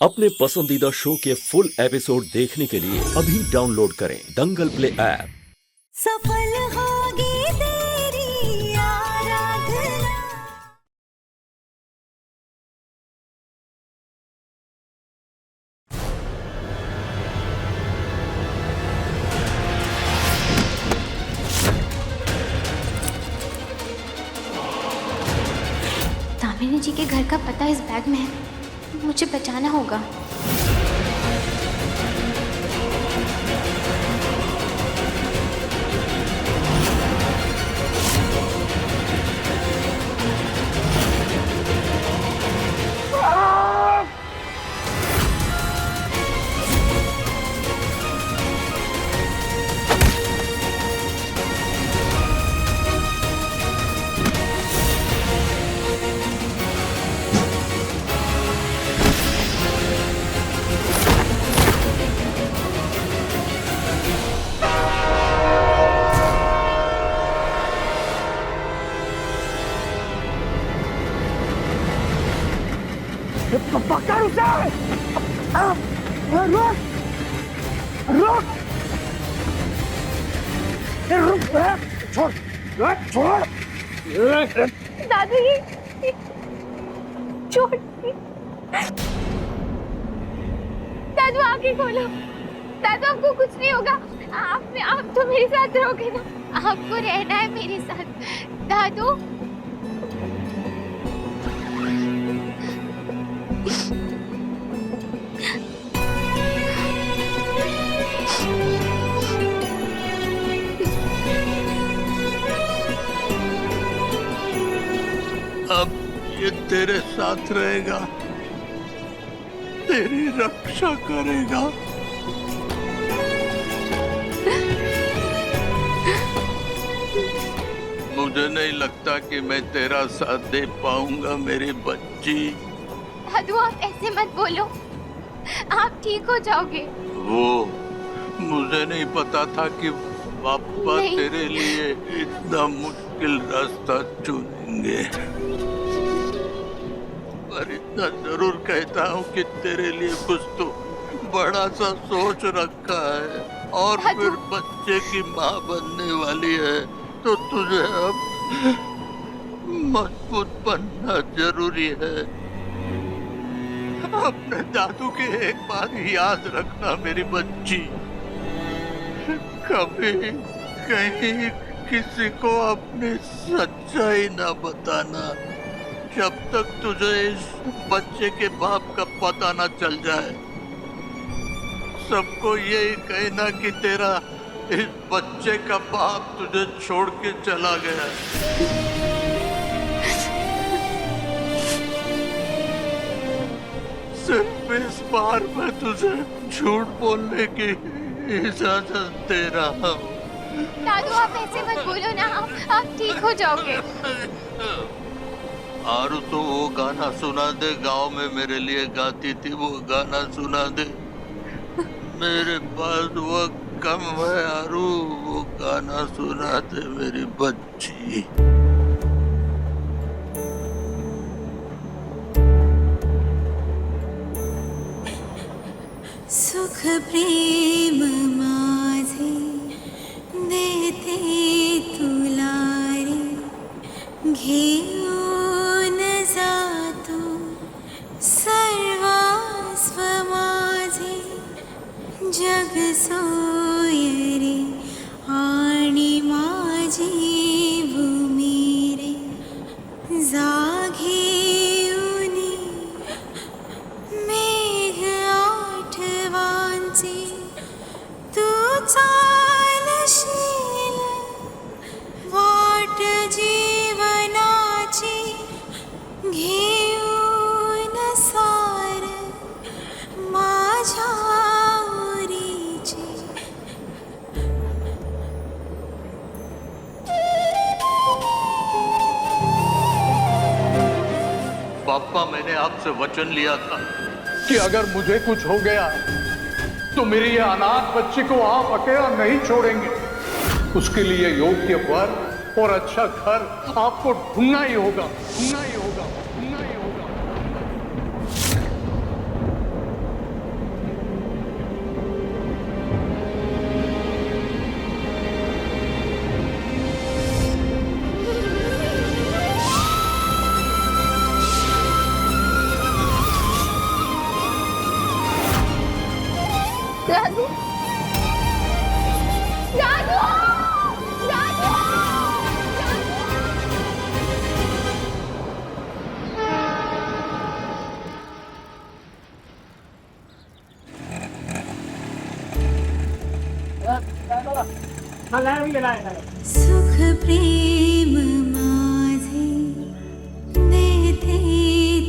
अपने पसंदीदा शो के फुल एपिसोड देखने के लिए अभी डाउनलोड करें दंगल प्ले ऐप। सफल होगी तेरी आराधना। दामिनी जी के घर का पता इस बैग में है, मुझे बचाना होगा। पकड़ उसे! रुक! रुक! रुक! छोड़! छोड़! दादू ये छोड़। दादू आंखें खोलो। दादू आपको कुछ नहीं होगा। आप तो मेरे साथ रहोगे ना? आपको रहना है मेरे साथ दादू। अब ये तेरे साथ रहेगा, तेरी रक्षा करेगा। मुझे नहीं लगता कि मैं तेरा साथ दे पाऊंगा मेरी बच्ची। दादू आप ऐसे मत बोलो, आप ठीक हो जाओगे। वो मुझे नहीं पता था कि पापा तेरे लिए इतना मुश्किल रास्ता चुनेंगे, पर इतना जरूर कहता हूँ कि तेरे लिए कुछ तो बड़ा सा सोच रखा है, और फिर बच्चे की माँ बनने वाली है तो तुझे अब मजबूत बनना जरूरी है। अपने दादू की एक बात याद रखना मेरी बच्ची, कभी कहीं किसी को अपनी सच्चाई ना बताना जब तक तुझे इस बच्चे के बाप का पता ना चल जाए। सबको यही कहना कि तेरा इस बच्चे का बाप तुझे छोड़ के चला गया। सिर्फ इस बार मैं तुझे झूठ बोलने की इजाजत दे रहा हूँ। दादू आप ऐसे मत बोलो ना, आप ठीक हो जाओगे। आरू तो वो गाना सुना दे, गांव में मेरे लिए गाती थी, वो गाना सुना दे। मेरे पास वक्त कम है आरू, वो गाना सुना दे मेरी बच्ची। सुख प्रेम माझे देते तुला रे, घेऊन जातो सर्वस्व माझे, जग सोय रे आणि माझी भूमी रे, जागे तू चालशील वाट जीवनाची, घेऊन सार माझ्या उरीची। पापा मैंने आपसे वचन लिया था कि अगर मुझे कुछ हो गया तो मेरी ये अनाथ बच्ची को आप अकेला नहीं छोड़ेंगे। उसके लिए योग्य वर और अच्छा घर आपको ढूंढना ही होगा, ढूंढना ही होगा, ढूंढना ही होगा। सुख प्रेम माझे देते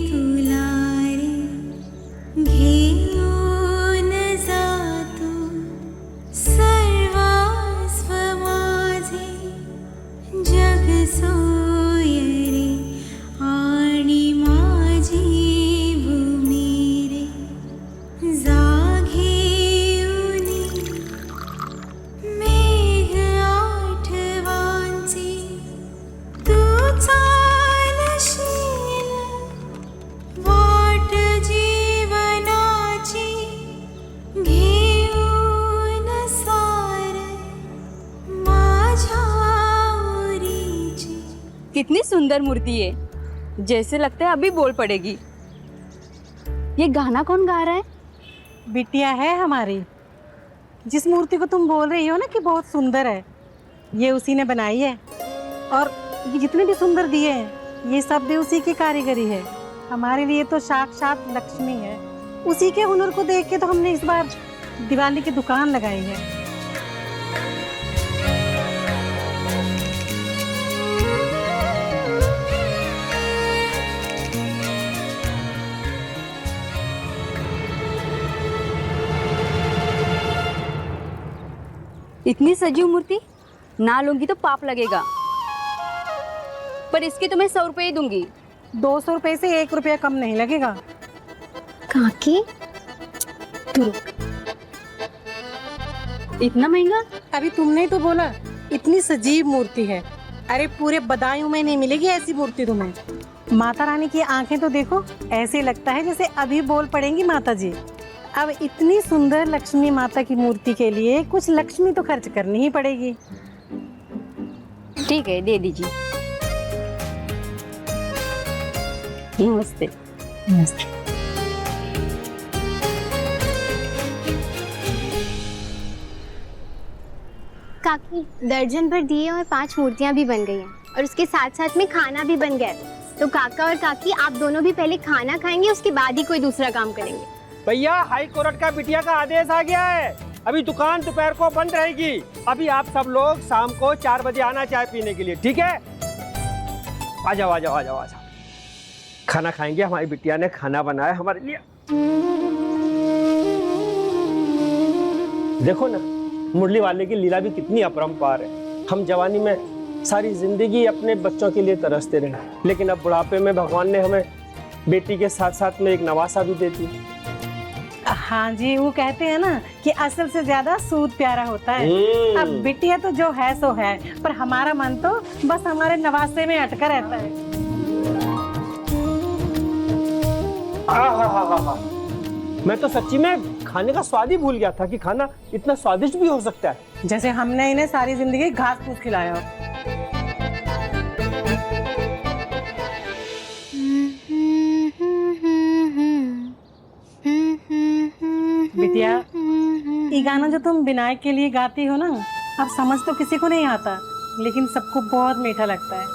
तुलारे घेऊन जातो सर्वस्व माझे जग सोयरे आणि माझी भूमी रे जाघेऊनी मेघ आठवांचे तू चालशील वाट जीवनाची घेऊन सार माझ्या उरीची. कितनी सुंदर मूर्ति है, जैसे लगता है अभी बोल पड़ेगी। ये गाना कौन गा रहा है? बिटिया है हमारी। जिस मूर्ति को तुम बोल रही हो ना कि बहुत सुंदर है, ये उसी ने बनाई है। और ये जितने भी सुंदर दिए हैं ये सब भी उसी की कारीगरी है। हमारे लिए तो साक्षात लक्ष्मी है। उसी के हुनर को देख के तो हमने इस बार दिवाली की दुकान लगाई है। इतनी सजी हुई मूर्ति ना लूंगी तो पाप लगेगा, पर इसके तो मैं 100 रुपए ही दूंगी। 200 रुपए से 1 रुपया कम नहीं लगेगा। काकी इतना महंगा? अभी तुमने ही तो बोला इतनी सजीव मूर्ति है। अरे पूरे बदायूं में नहीं मिलेगी ऐसी मूर्ति तुम्हें। माता रानी की आंखें तो देखो, ऐसे लगता है जैसे अभी बोल पड़ेंगी माता जी। अब इतनी सुंदर लक्ष्मी माता की मूर्ति के लिए कुछ लक्ष्मी तो खर्च करनी ही पड़ेगी। ठीक है, दे दीजिए। नमस्ते। नमस्ते। काकी दर्जन भर दिए और 5 मूर्तियां भी बन गई हैं और उसके साथ साथ में खाना भी बन गया है। तो काका और काकी आप दोनों भी पहले खाना खाएंगे, उसके बाद ही कोई दूसरा काम करेंगे। भैया हाई कोर्ट का बिटिया का आदेश आ गया है। अभी दुकान दोपहर को बंद रहेगी। अभी आप सब लोग शाम को 4 बजे आना चाय पीने के लिए, ठीक है? आ जाओ आ जाओ आ जाओ आ जाओ। खाना खाएंगे, हमारी बिटिया ने खाना बनाया हमारे लिए। देखो ना मुरली वाले की लीला भी कितनी अपरंपार है। हम जवानी में सारी जिंदगी अपने बच्चों के लिए तरसते रहे, लेकिन अब बुढ़ापे में भगवान ने हमें बेटी के साथ साथ में एक नवासा भी दे दी। हाँ जी, वो कहते हैं ना कि असल से ज्यादा सूद प्यारा होता है। अब बिटिया तो जो है सो है, पर हमारा मन तो बस हमारे नवासे में अटका रहता है। मैं तो सच्ची में खाने का स्वाद ही भूल गया था कि खाना इतना स्वादिष्ट भी हो सकता है। जैसे हमने इन्हें सारी जिंदगी घास फूस खिलाया हो। बिटिया, ये गाना जो तुम विनायक के लिए गाती हो ना, अब समझ तो किसी को नहीं आता, लेकिन सबको बहुत मीठा लगता है।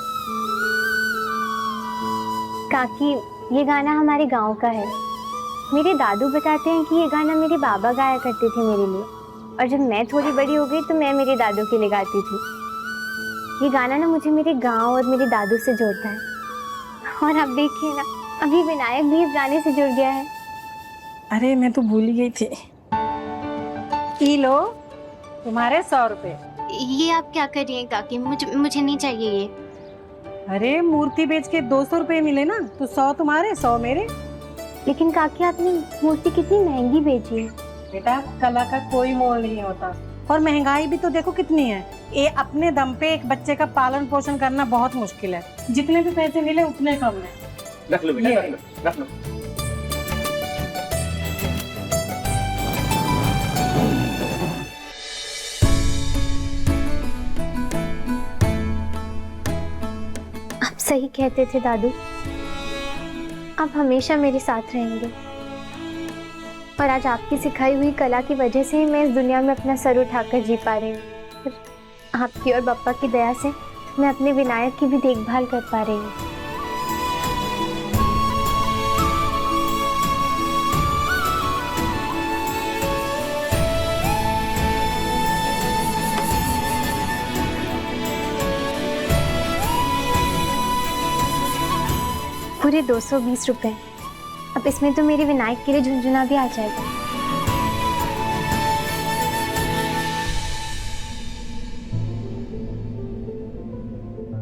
काकी ये गाना हमारे गांव का है। मेरे दादू बताते हैं कि ये गाना मेरे बाबा गाया करते थे मेरे लिए, और जब मैं थोड़ी बड़ी हो गई तो मैं मेरे दादू के लिए गाती थी। ये गाना ना मुझे मेरे गांव और मेरे दादू से जोड़ता है। और अब देखिए ना, अभी विनायक भी इस गाने से जुड़ गया है। अरे मैं तो भूल ही गई थी। ई लो तुम्हारे 100 रुपए। ये आप क्या कर रही हैं काकी? मुझे नहीं चाहिए ये। अरे मूर्ति बेच के 200 रुपए मिले ना, तो 100 तुम्हारे 100 मेरे। लेकिन काकी आपने मूर्ति कितनी महंगी बेची है। बेटा कला का कोई मोल नहीं होता, और महंगाई भी तो देखो कितनी है। ये अपने दम पे एक बच्चे का पालन पोषण करना बहुत मुश्किल है। जितने भी पैसे मिले उतने कम है। रख लो बेटा, रख लो। आप सही कहते थे दादू, आप हमेशा मेरे साथ रहेंगे। और आज आपकी सिखाई हुई कला की वजह से ही मैं इस दुनिया में अपना सर उठाकर जी पा रही हूँ। आपकी और पापा की दया से मैं अपने विनायक की भी देखभाल कर पा रही हूँ। पूरे 220 रुपए। अब इसमें तो मेरे विनायक के लिए झुंझुना भी आ जाएगा।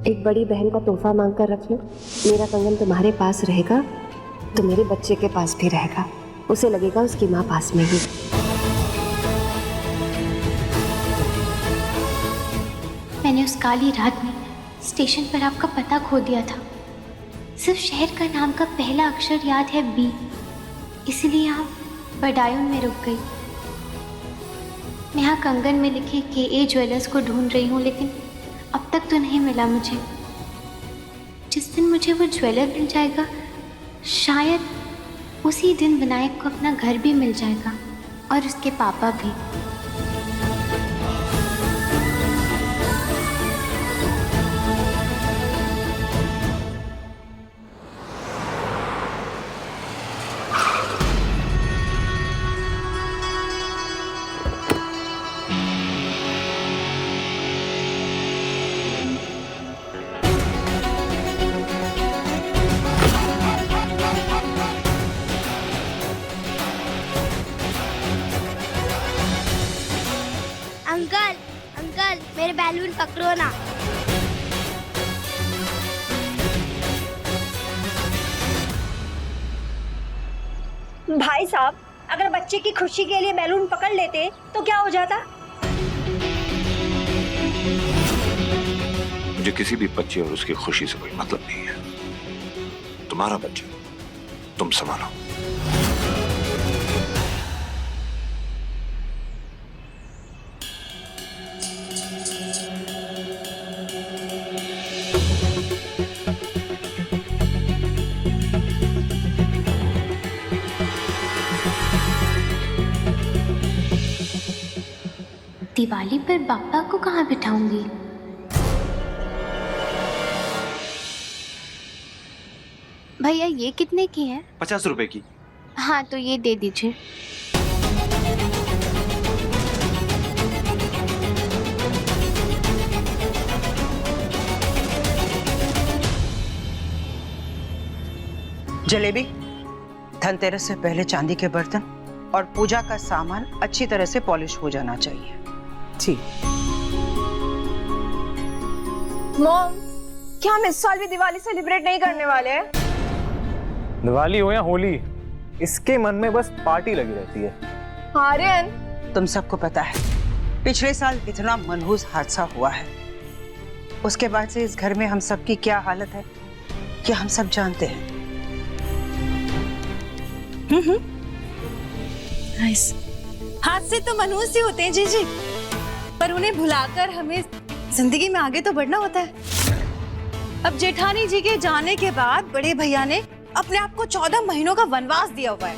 एक बड़ी बहन का तोहफा मांग कर रख लो। मेरा कंगन तुम्हारे पास रहेगा तो मेरे बच्चे के पास भी रहेगा। उसे लगेगा उसकी माँ पास में ही। मैंने उस काली रात में स्टेशन पर आपका पता खो दिया था। सिर्फ शहर का नाम का पहला अक्षर याद है बी, इसलिए यहाँ बडायूं में रुक गई। मैं यहाँ कंगन में लिखे KA ज्वेलर्स को ढूंढ रही हूँ, लेकिन अब तक तो नहीं मिला मुझे। जिस दिन मुझे वो ज्वेलर मिल जाएगा, शायद उसी दिन विनायक को अपना घर भी मिल जाएगा और उसके पापा भी। अंकल अंकल मेरे बैलून पकड़ो ना। भाई साहब, अगर बच्चे की खुशी के लिए बैलून पकड़ लेते तो क्या हो जाता? मुझे किसी भी बच्चे और उसकी खुशी से कोई मतलब नहीं है। तुम्हारा बच्चा तुम संभालो। दिवाली पर पापा को कहाँ बिठाऊंगी? भैया ये कितने की है? 50 रुपए की। हाँ तो ये दे दीजिए। जलेबी, धनतेरस से पहले चांदी के बर्तन और पूजा का सामान अच्छी तरह से पॉलिश हो जाना चाहिए। ठीक। मॉम, क्या हम इस साल भी दिवाली सेलिब्रेट नहीं करने वाले हैं? दिवाली हो या होली, इसके मन में बस पार्टी लगी रहती है। आर्यन, तुम सबको पता है पिछले साल इतना मनहूस हादसा हुआ है, उसके बाद से इस घर में हम सबकी क्या हालत है क्या हम सब जानते हैं। हादसे तो मनहूस ही होते हैं जीजी, पर उन्हें भुलाकर हमें जिंदगी में आगे तो बढ़ना होता है। अब जेठानी जी के जाने के बाद बड़े भैया ने अपने आप को 14 महीनों का वनवास दिया हुआ है,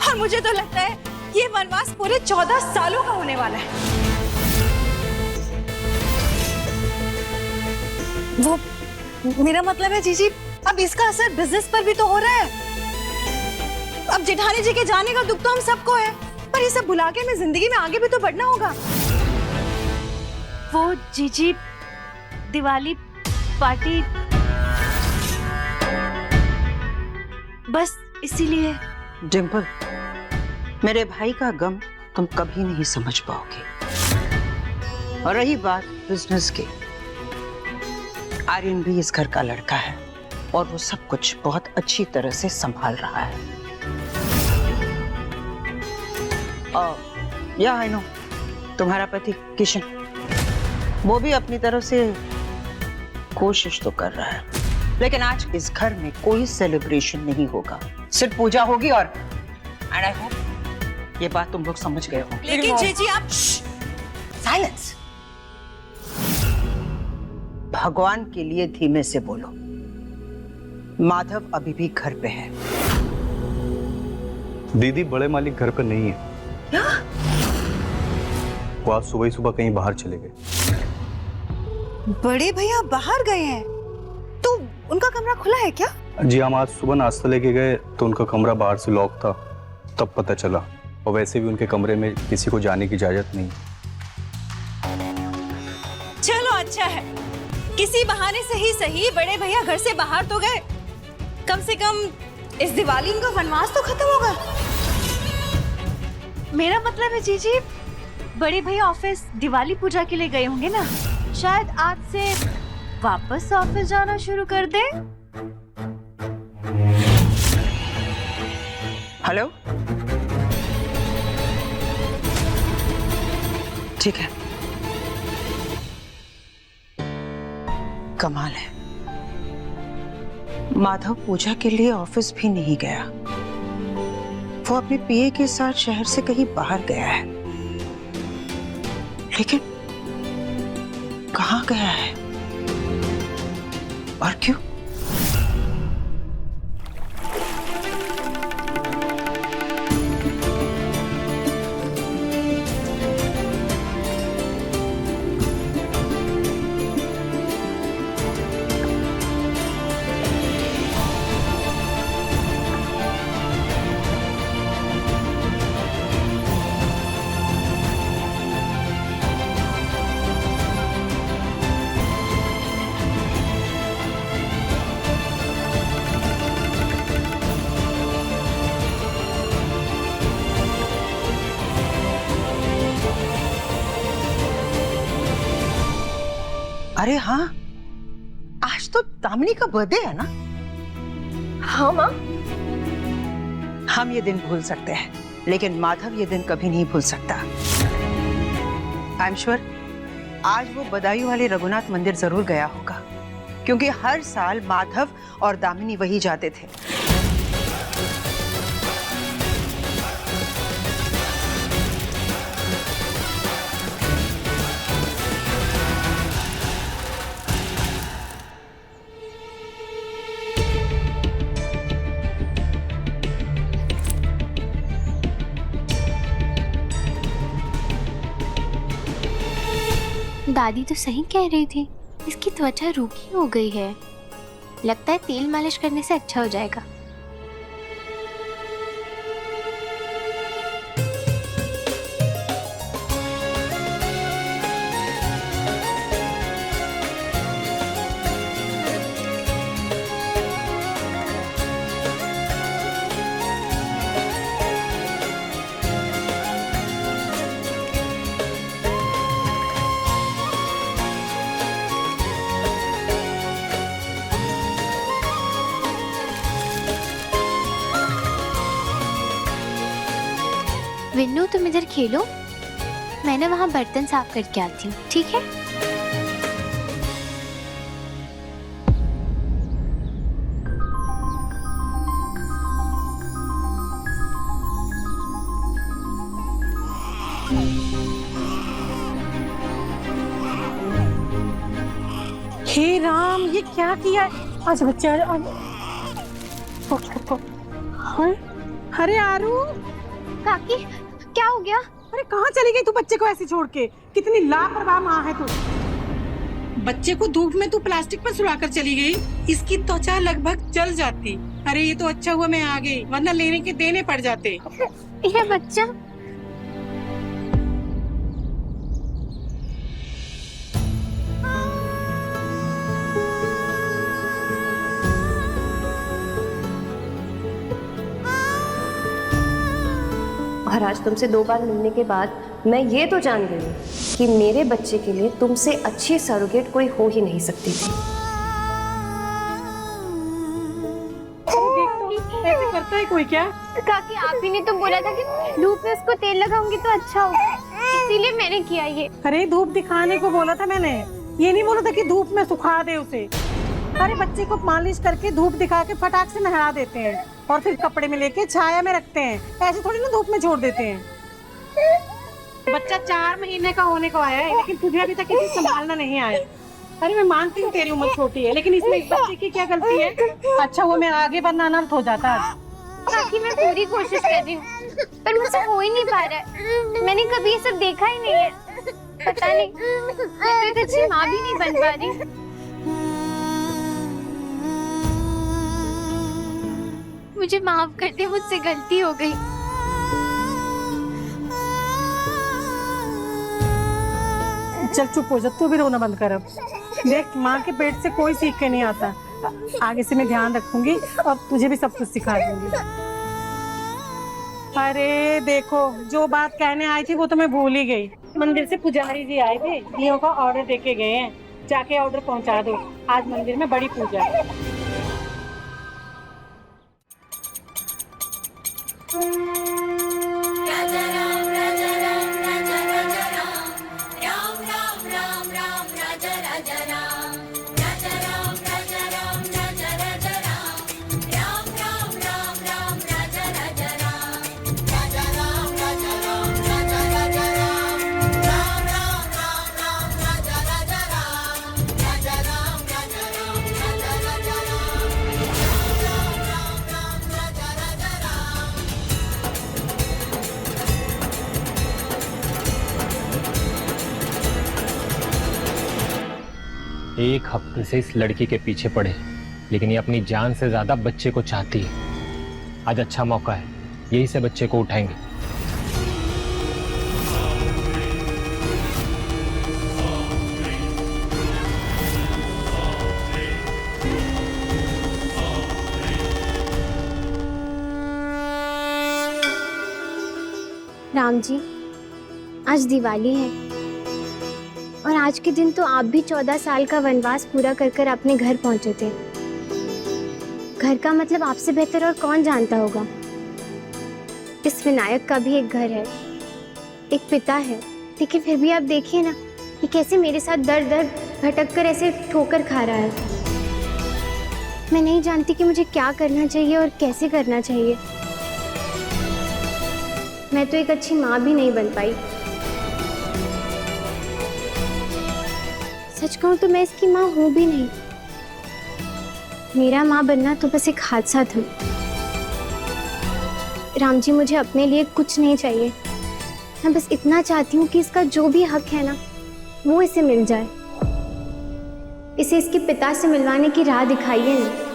और मुझे तो लगता है ये वनवास पूरे 14 सालों का होने वाला है। वो मेरा मतलब है जीजी, अब इसका असर बिजनेस पर भी तो हो रहा है। अब जेठानी जी के जाने का दुख तो हम सबको है, पर ये सब भुला के हमें जिंदगी में आगे भी तो बढ़ना होगा। वो जीजी दिवाली पार्टी बस इसीलिए। डिम्पल, मेरे भाई का गम तुम कभी नहीं समझ पाओगे। और रही बात बिजनेस की, आर्यन भी इस घर का लड़का है और वो सब कुछ बहुत अच्छी तरह से संभाल रहा है। या आई नो, तुम्हारा पति किशन, वो भी अपनी तरफ से कोशिश तो कर रहा है, लेकिन आज इस घर में कोई सेलिब्रेशन नहीं होगा, सिर्फ पूजा होगी। और एंड आई होप ये बात तुम लोग समझ गए हो। लेकिन जीजी आप साइलेंस। भगवान के लिए धीमे से बोलो। माधव अभी भी घर पे है। दीदी, बड़े मालिक घर पर नहीं है। क्या? वो आज सुबह ही सुबह कहीं बाहर चले गए। बड़े भैया बाहर गए हैं तो उनका कमरा खुला है क्या? जी, हम आज सुबह नाश्ता लेके गए तो उनका कमरा बाहर से लॉक था, तब पता चला। और वैसे भी उनके कमरे में किसी को जाने की इजाजत नहीं। चलो अच्छा है, किसी बहाने से ही सही बड़े भैया घर से बाहर तो गए। कम से कम इस दिवाली इनका वनवास तो खत्म होगा। मेरा मतलब है जीजी, बड़े भैया ऑफिस दिवाली पूजा के लिए गए होंगे ना, शायद आज से वापस ऑफिस जाना शुरू कर दे। हेलो, ठीक है। कमाल है, माधव पूजा के लिए ऑफिस भी नहीं गया, वो अपने पीए के साथ शहर से कहीं बाहर गया है। लेकिन कहाँ गया है और क्यों? अरे हाँ, आज तो दामिनी का बर्थडे है ना? हाँ माँ। हम ये दिन भूल सकते हैं, लेकिन माधव ये दिन कभी नहीं भूल सकता। आई एम श्योर आज वो बदायूं वाले रघुनाथ मंदिर जरूर गया होगा, क्योंकि हर साल माधव और दामिनी वही जाते थे। दादी तो सही कह रही थी, इसकी त्वचा रूखी हो गई है। लगता है तेल मालिश करने से अच्छा हो जाएगा। विन्नू तुम इधर खेलो, मैं ना वहाँ बर्तन साफ करके आती हूँ, ठीक है? हे राम, ये क्या किया? आज बच्चे अरे आरू, काकी क्या हो गया? अरे कहाँ चली गई तू बच्चे को ऐसे छोड़ के? कितनी लापरवाह माँ है तू। बच्चे को धूप में तू प्लास्टिक पर सुलाकर चली गई, इसकी त्वचा लगभग जल जाती। अरे ये तो अच्छा हुआ मैं आ गई, वरना लेने के देने पड़ जाते। ये बच्चा और आज तुमसे 2 बार मिलने के बाद मैं ये तो जान गई हूँ कि मेरे बच्चे के लिए तुमसे अच्छी सरोगेट कोई हो ही नहीं सकती थी। ऐसे करता है कोई क्या? काकी आप ही ने तो बोला था कि धूप में उसको तेल लगाऊंगी तो अच्छा होगा, इसीलिए मैंने किया ये। अरे धूप दिखाने को बोला था मैंने, ये नहीं बोला था कि धूप में सुखा दे उसे। अरे बच्चे को मालिश करके धूप दिखा के फटाक से नहला देते हैं और फिर कपड़े में लेके छाया में रखते हैं, ऐसे थोड़ी ना धूप में छोड़ देते हैं। बच्चा 4 महीने का होने को आया है, लेकिन तुझे अभी तक किसी संभालना नहीं आया। अरे मैं मानती हूँ तेरी उम्र छोटी है, लेकिन इसमें इस बच्चे की क्या गलती है? अच्छा वो मैं आगे बढ़ना अनर्थ हो जाता। काकी मैं पूरी कोशिश कर रही हूँ, पर मुझसे हो ही नहीं पा रहा है। मैंने कभी ये सब देखा ही नहीं है, पता नहीं मैं तो एक अच्छी माँ भी नहीं बन पा रही। मुझे माफ कर दे, मुझसे गलती हो गई। चल चुप हो जा, तू भी रोना बंद कर अब। देख माँ के पेट से कोई सीख के नहीं आता, आगे से मैं ध्यान रखूंगी और तुझे भी सब कुछ सिखा दूंगी। अरे देखो, जो बात कहने आई थी वो तो मैं भूल ही गई। मंदिर से पुजारी जी आए थे, दियों का ऑर्डर देके गए हैं, जाके ऑर्डर पहुंचा दो। आज मंदिर में बड़ी पूजा है। एक हफ्ते से इस लड़की के पीछे पड़े, लेकिन ये अपनी जान से ज्यादा बच्चे को चाहती है। आज अच्छा मौका है, यही से बच्चे को उठाएंगे। राम जी, आज दिवाली है और आज के दिन तो आप भी 14 साल का वनवास पूरा कर कर अपने घर पहुंचे थे। घर का मतलब आपसे बेहतर और कौन जानता होगा। इस विनायक का भी एक घर है, एक पिता है, लेकिन फिर भी आप देखिए ना, ये कैसे मेरे साथ दर दर भटक कर ऐसे ठोकर खा रहा है। मैं नहीं जानती कि मुझे क्या करना चाहिए और कैसे करना चाहिए। मैं तो एक अच्छी माँ भी नहीं बन पाई। सच कहूं तो मैं इसकी माँ हूं भी नहीं। मेरा माँ बनना तो बस एक हादसा था। राम जी, मुझे अपने लिए कुछ नहीं चाहिए। मैं बस इतना चाहती हूँ कि इसका जो भी हक है ना, वो इसे मिल जाए। इसे इसके पिता से मिलवाने की राह दिखाइए ना।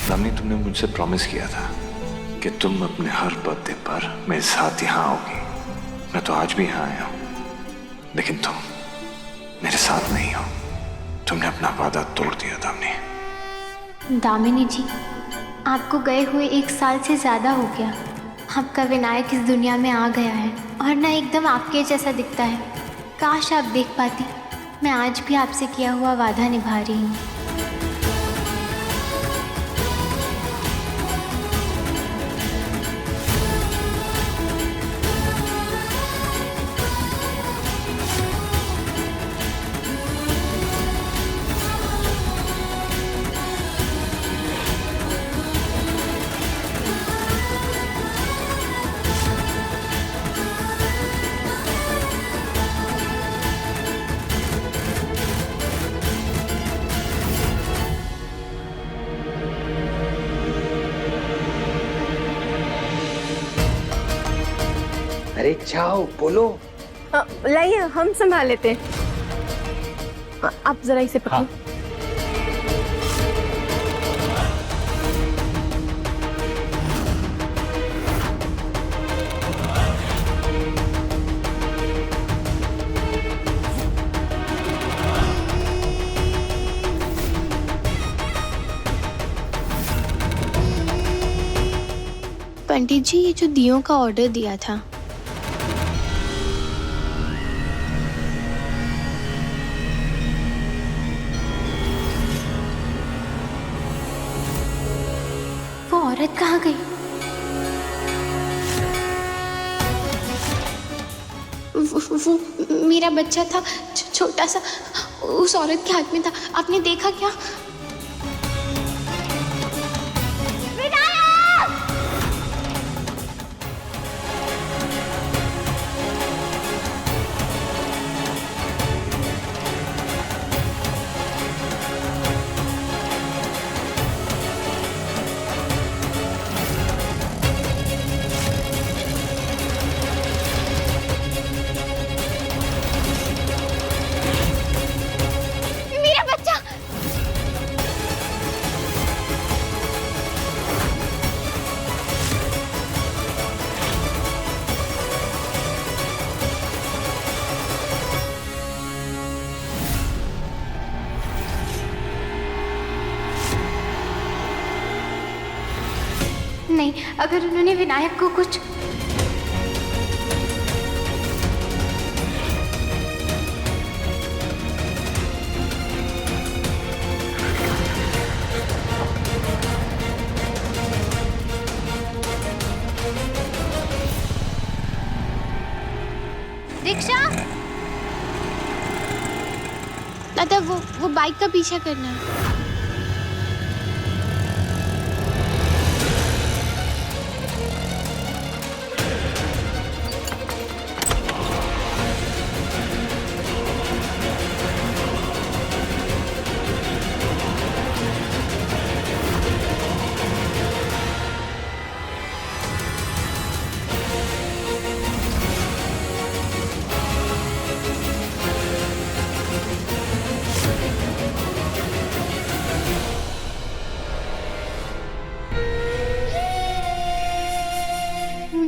दामिनी, तुमने मुझसे प्रॉमिस किया था कि तुम अपने हर बर्थडे पर मेरे साथ यहाँ आओगी। मैं तो आज भी यहाँ आया हूँ, लेकिन तुम मेरे साथ नहीं हो। तुमने अपना वादा तोड़ दिया दामिनी। दामिनी जी, आपको गए हुए 1 साल से ज़्यादा हो गया। आपका विनायक इस दुनिया में आ गया है और ना एकदम आपके जैसा दिखता है। काश आप देख पाती, मैं आज भी आपसे किया हुआ वादा निभा रही हूँ। अरे जाओ, बोलो। लाइए, हम संभाल लेते हैं। आप जरा इसे पकड़ो। पंडित जी, ये जो दियों का ऑर्डर दिया था, वो औरत कहाँ गई? वो मेरा बच्चा था, छोटा सा, उस औरत के हाथ में था। आपने देखा क्या? नहीं, अगर उन्होंने विनायक को कुछ रिक्शा, दादा वो बाइक का पीछा करना है।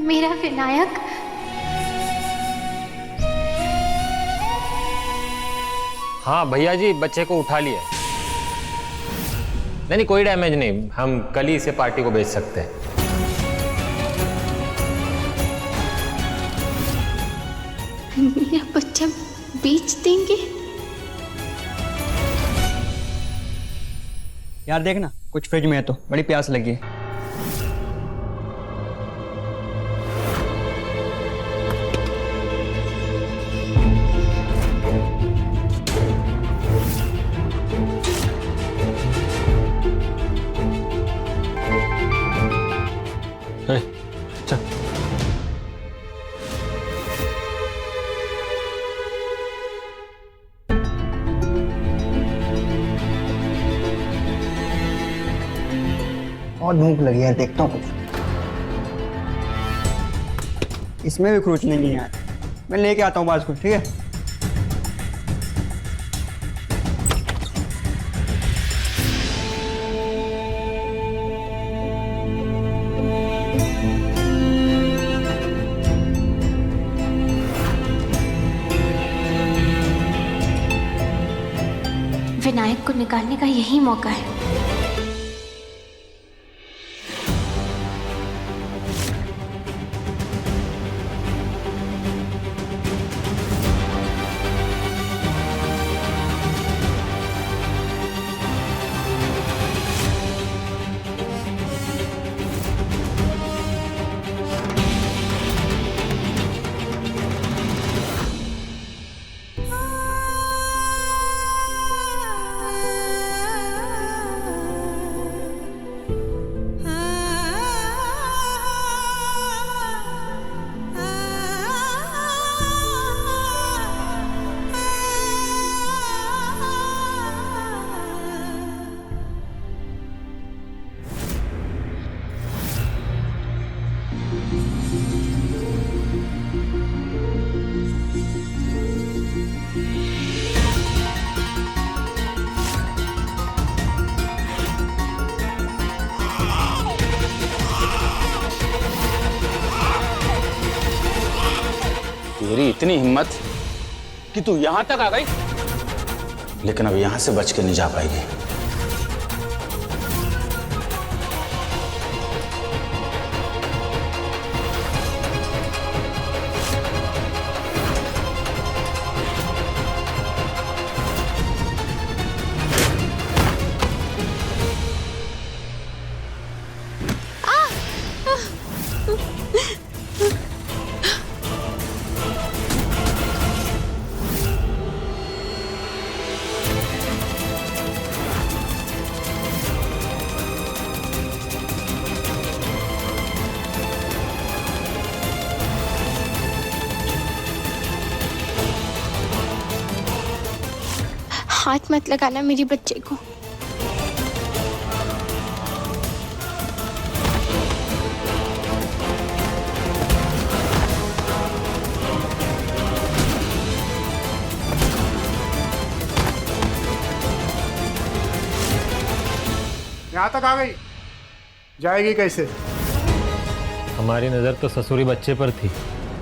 मेरा विनायक, हाँ भैया जी, बच्चे को उठा लिया। नहीं कोई डैमेज नहीं, हम कल ही इसे पार्टी को भेज सकते हैं। मेरा बच्चा बेच देंगे? यार देखना, कुछ फ्रिज में है तो बड़ी प्यास लगी है। और भूख लगी है, देखता हूँ कुछ। इसमें भी खरोच नहीं है यार, मैं लेके आता हूँ बाज को, ठीक है? विनायक को निकालने का यही मौका है। तेरी इतनी हिम्मत कि तू यहां तक आ गई, लेकिन अब यहां से बच के नहीं जा पाएगी। हाथ मत लगाना मेरी बच्चे को। यहाँ तक आ गई, जाएगी कैसे? हमारी नजर तो ससुरी बच्चे पर थी,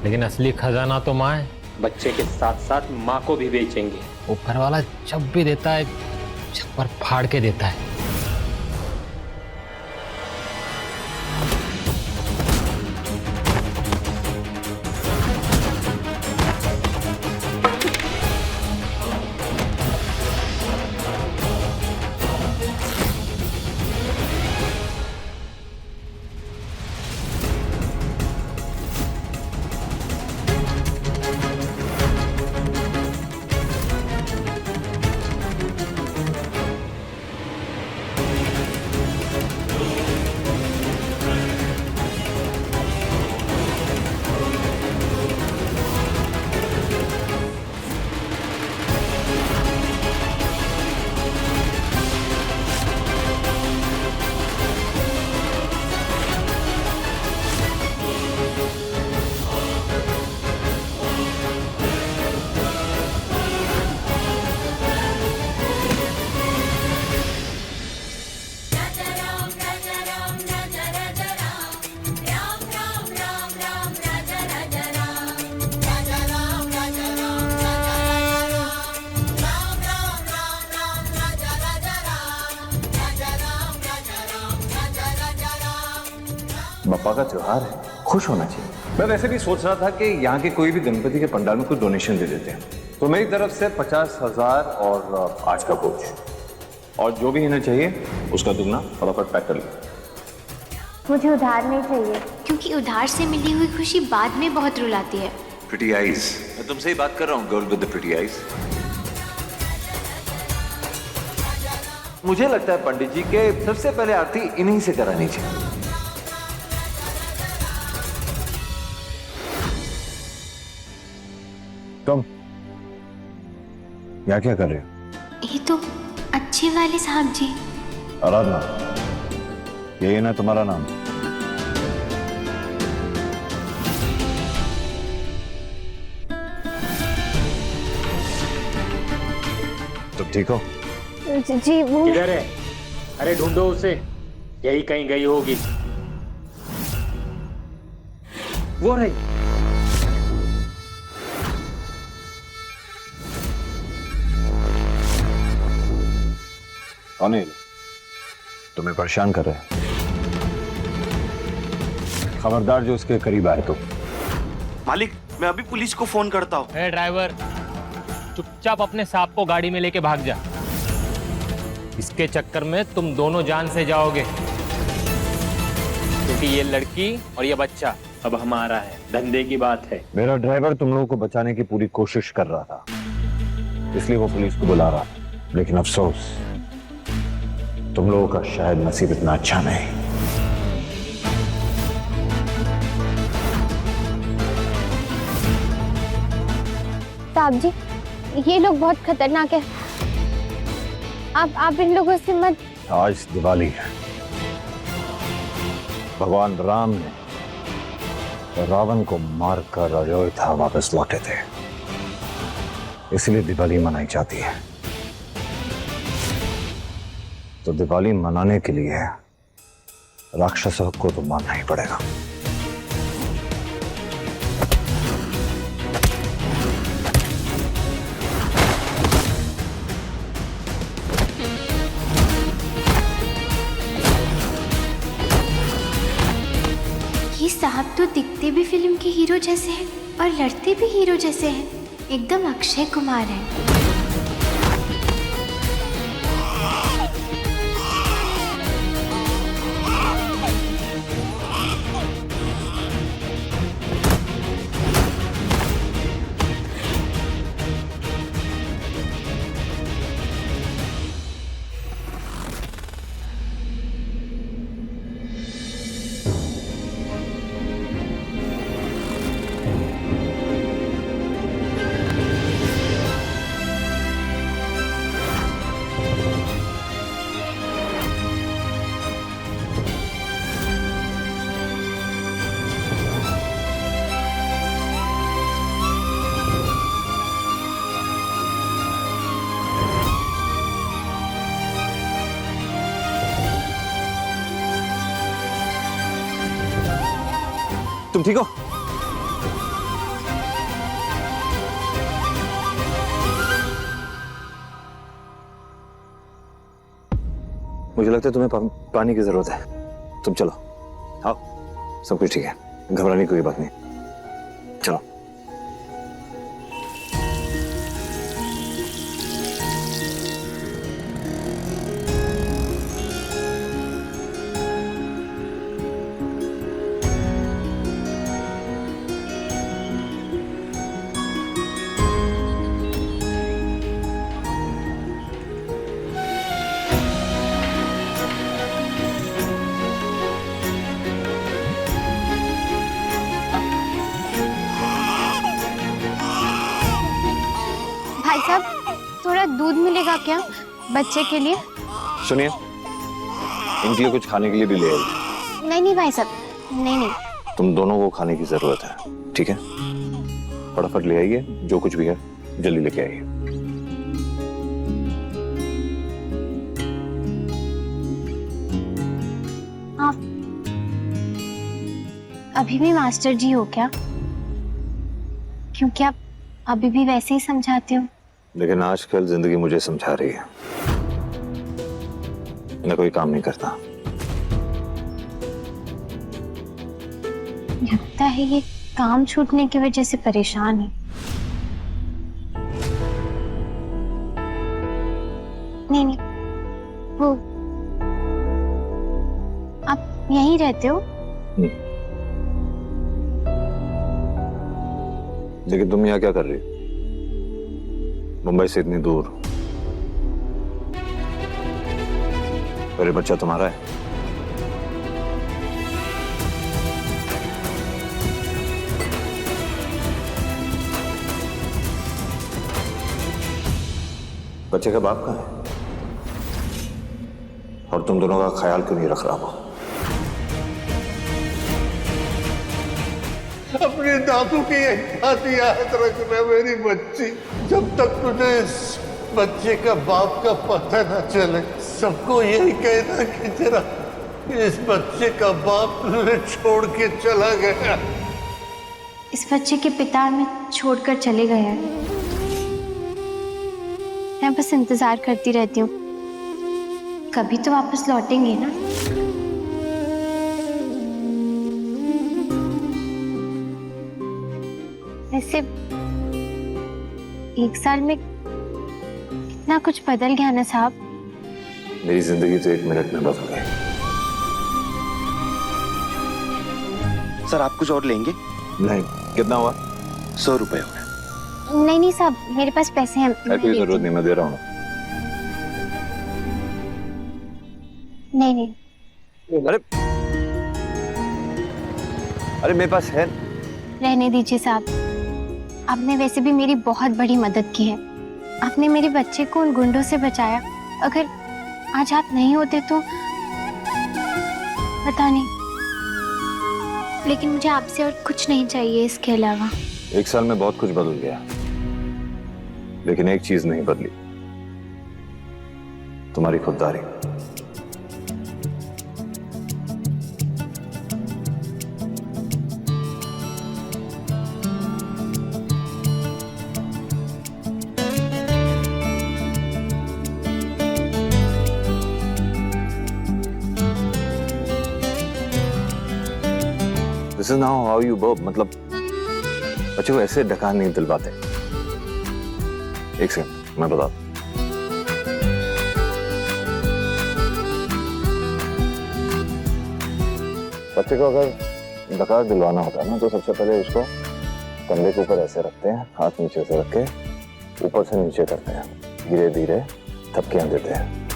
लेकिन असली खजाना तो माँ है। बच्चे के साथ साथ माँ को भी बेचेंगे। ऊपर वाला जब भी देता है छप्पर फाड़ के देता है। बप्पा का त्योहार है, खुश होना चाहिए। मैं वैसे भी सोच रहा था कि यहाँ के कोई भी गणपति के पंडाल में कुछ डोनेशन दे देते हैं, तो मेरी तरफ से 50,000 और आज का भोज, और जो भी इन्हें चाहिए उसका दुगना फटाफट पैक कर लो। मुझे उधार नहीं चाहिए, क्योंकि उधार से मिली हुई खुशी बाद में बहुत रुलाती है। प्रिटी आईज, मैं तुमसे ही बात कर रहा हूँ, girl with the pretty eyes. मुझे लगता है पंडित जी के सबसे पहले आरती इन्हीं से करानी चाहिए। तुम यहाँ क्या कर रहे हो? ये तो अच्छे वाले साहब जी। आराधना, यही ना तुम्हारा नाम? तुम ठीक हो? जी वो किधर है? अरे ढूंढो उसे, यही कहीं गई होगी। वो रही। अनिल, तुम्हें परेशान कर रहे हैं। खबरदार जो उसके करीब आए तो। मालिक, मैं अभी पुलिस को फोन करता हूँ। ए ड्राइवर, चुपचाप अपने सांप को गाड़ी में लेके भाग जा। इसके चक्कर में तुम दोनों जान से जाओगे, क्योंकि ये लड़की और ये बच्चा अब हमारा है। धंधे की बात है। मेरा ड्राइवर तुम लोगों को बचाने की पूरी कोशिश कर रहा था, इसलिए वो पुलिस को बुला रहा था, लेकिन अफसोस तुम लोगों का शायद नसीब इतना अच्छा नहीं। साहब जी, ये लोग बहुत खतरनाक है, आप इन लोगों से मत। आज दिवाली है, भगवान राम ने रावण को मारकर अयोध्या वापस लौटे थे, इसलिए दिवाली मनाई जाती है। तो दिवाली मनाने के लिए राक्षसों को तो मारना ही पड़ेगा। ये साहब तो दिखते भी फिल्म के हीरो जैसे हैं और लड़ते भी हीरो जैसे हैं, एकदम अक्षय कुमार है। तुम ठीक हो? मुझे लगता है तुम्हें पानी की जरूरत है। तुम चलो, आओ, सब कुछ ठीक है, घबराने की कोई बात नहीं। चलो। भाई साहब, थोड़ा दूध मिलेगा क्या बच्चे के लिए? सुनिए, इनके लिए कुछ खाने के लिए भी ले आइए। नहीं नहीं भाई साहब, नहीं नहीं। तुम दोनों को खाने की जरूरत है, ठीक है? फटाफट ले आइए, जो कुछ भी है जल्दी लेके आइए। आप अभी भी मास्टर जी हो क्या? क्योंकि आप अभी भी वैसे ही समझाते हो। लेकिन आजकल जिंदगी मुझे समझा रही है, मैं कोई काम नहीं करता। लगता है ये काम छूटने की वजह से परेशान है। नहीं नहीं, वो आप यहीं रहते हो? लेकिन तुम यहाँ क्या कर रही हो मुंबई से इतनी दूर? अरे बच्चा तुम्हारा है? बच्चे का बाप कहाँ है? और तुम दोनों का ख्याल क्यों नहीं रख रहा वो? अपने दादू की याद रखना मेरी बच्ची। जब तक तुझे इस बच्चे का बाप का पता न चले, सबको यही कहना कि तेरा इस बच्चे का बाप तुझे छोड़ के चला गया। इस बच्चे के पिता हमें छोड़कर चले गए हैं। मैं बस इंतजार करती रहती हूँ, कभी तो वापस लौटेंगे ना। वैसे 1 साल में कितना कुछ बदल गया ना साहब। मेरी जिंदगी तो 1 मिनट में बदल गई। सर आप कुछ और लेंगे? नहीं। कितना हुआ? 100 रुपए हो गए। नहीं नहीं साहब, मेरे पास पैसे हैं। कोई जरूरत नहीं, मैं दे रहा हूँ। नहीं नहीं। अरे मेरे पास है। रहने दीजिए साहब, आपने वैसे भी मेरी बहुत बड़ी मदद की है। आपने मेरे बच्चे को उन गुंडों से बचाया। अगर आज आप नहीं होते तो पता नहीं। लेकिन मुझे आपसे और कुछ नहीं चाहिए इसके अलावा। 1 साल में बहुत कुछ बदल गया, लेकिन एक चीज नहीं बदली, तुम्हारी खुददारी। This is now how you work, मतलब बच्चे को ऐसे ढका नहीं दिलवाते। 1 सेकंड, मैं बता। बच्चे को अगर ढका दिलवाना होता है ना, तो सबसे पहले उसको कंधे के ऊपर ऐसे रखते हैं, हाथ नीचे से रख के ऊपर से नीचे करते हैं, धीरे धीरे थपकियां देते हैं।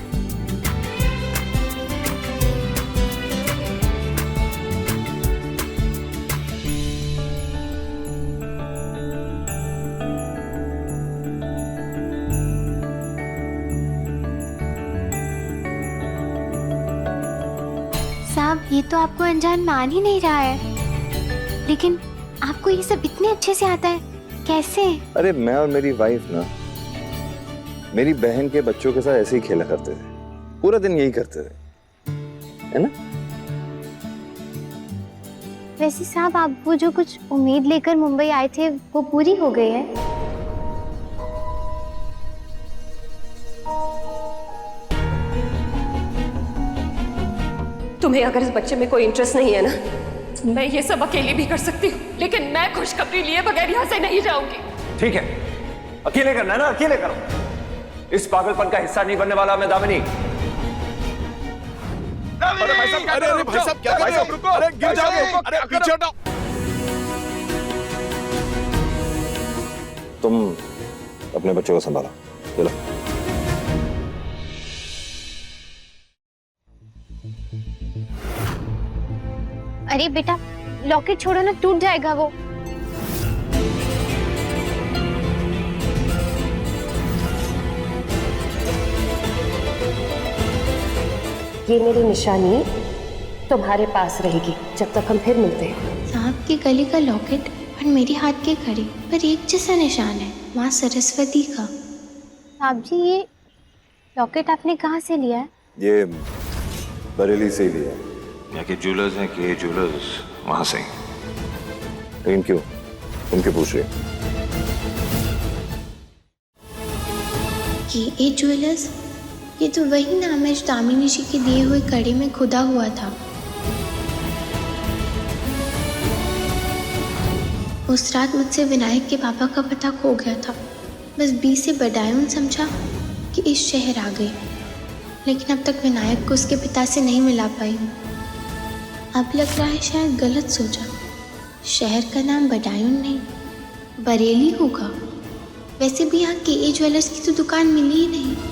साहब ये तो आपको अनजान मान ही नहीं रहा है, लेकिन आपको ये सब इतने अच्छे से आता है, कैसे? अरे मैं और मेरी वाइफ ना मेरी बहन के बच्चों के साथ ऐसे ही खेला करते थे, पूरा दिन यही करते थे, है ना? वैसे साहब, आप वो जो कुछ उम्मीद लेकर मुंबई आए थे वो पूरी हो गई है? तुम्हें अगर इस बच्चे में कोई इंटरेस्ट नहीं है ना, मैं ये सब अकेली भी कर सकती हूँ, लेकिन मैं खुशखबरी लिए बगैर यहाँ से नहीं जाऊंगी। ठीक है, अकेले करना है ना, अकेले करो। इस पागलपन का हिस्सा नहीं बनने वाला मैं दामिनी। अरे भाई साहब, अरे भाई साहब क्या कर रहे हो? रुको, अरे गिर जाओगे, अरे पीछे हटो। तुम अपने बच्चों को संभालो, चलो। अरे बेटा, लॉकेट छोड़ो ना, टूट जाएगा वो। ये मेरी निशानी तुम्हारे पास रहेगी जब तक हम फिर मिलते हैं। सांप के गले का लॉकेट और मेरे हाथ के घड़ी पर एक जैसा निशान है, माँ सरस्वती का। साहब जी, ये लॉकेट आपने कहाँ से लिया है? ये बरेली से ही लिया। यहाँ के ज्वेलर्स हैं कि ज्वेलर्स वहां से ही। लेकिन क्यों, तुम क्यों पूछ रहे? ये ज्वेलर्स, ये तो वही नाम है जो दामिनी जी के दिए हुए कड़े में खुदा हुआ था। उस रात मुझसे विनायक के पापा का पता खो गया था। बस बी से बदायूं समझा कि इस शहर आ गई, लेकिन अब तक विनायक को उसके पिता से नहीं मिला पाई हूँ। अब लग रहा है शायद गलत सोचा। शहर का नाम बदायूं नहीं, बरेली होगा। वैसे भी यहाँ के ज्वेलर्स की तो दुकान मिली ही नहीं।